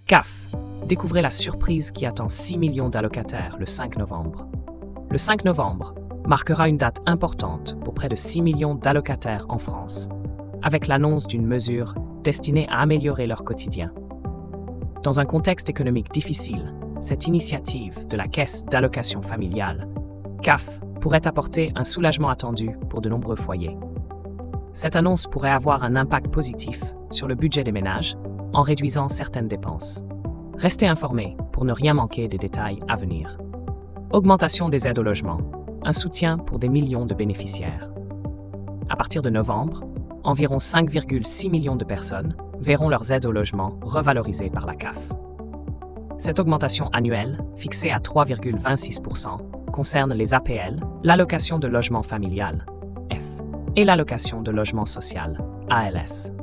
CAF. Découvrez la surprise qui attend 6 millions d'allocataires le 5 novembre. Le 5 novembre marquera une date importante pour près de 6 millions d'allocataires en France, avec l'annonce d'une mesure destinée à améliorer leur quotidien. Dans un contexte économique difficile, cette initiative de la Caisse d'allocation familiale, CAF, pourrait apporter un soulagement attendu pour de nombreux foyers. Cette annonce pourrait avoir un impact positif sur le budget des ménages en réduisant certaines dépenses. Restez informés pour ne rien manquer des détails à venir. Augmentation des aides au logement, un soutien pour des millions de bénéficiaires. À partir de novembre, environ 5,6 millions de personnes verront leurs aides au logement revalorisées par la CAF. Cette augmentation annuelle, fixée à 3,26%, concerne les APL, l'allocation de logement familial, F, et l'allocation de logement social, ALS.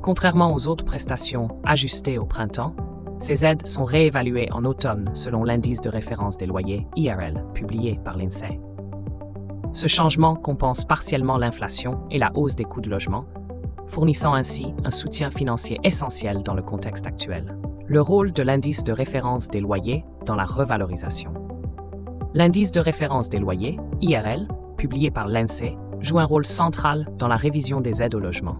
Contrairement aux autres prestations ajustées au printemps, ces aides sont réévaluées en automne selon l'indice de référence des loyers, IRL, publié par l'INSEE. Ce changement compense partiellement l'inflation et la hausse des coûts de logement, fournissant ainsi un soutien financier essentiel dans le contexte actuel. Le rôle de l'indice de référence des loyers dans la revalorisation. L'indice de référence des loyers, IRL, publié par l'INSEE, joue un rôle central dans la révision des aides au logement.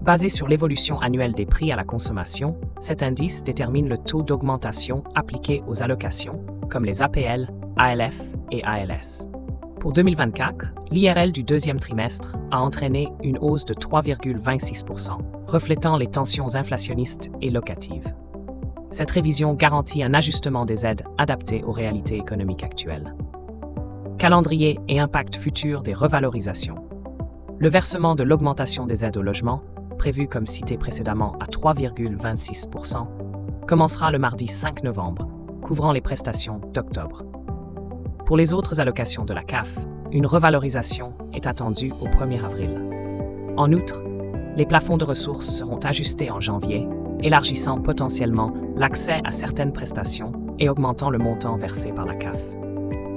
Basé sur l'évolution annuelle des prix à la consommation, cet indice détermine le taux d'augmentation appliqué aux allocations, comme les APL, ALF et ALS. Pour 2024, l'IRL du deuxième trimestre a entraîné une hausse de 3,26%, reflétant les tensions inflationnistes et locatives. Cette révision garantit un ajustement des aides adapté aux réalités économiques actuelles. Calendrier et impact futur des revalorisations. Le versement de l'augmentation des aides au logement, prévu comme cité précédemment à 3,26%, commencera le mardi 5 novembre, couvrant les prestations d'octobre. Pour les autres allocations de la CAF, une revalorisation est attendue au 1er avril. En outre, les plafonds de ressources seront ajustés en janvier, élargissant potentiellement l'accès à certaines prestations et augmentant le montant versé par la CAF.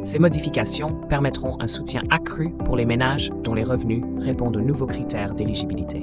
Ces modifications permettront un soutien accru pour les ménages dont les revenus répondent aux nouveaux critères d'éligibilité.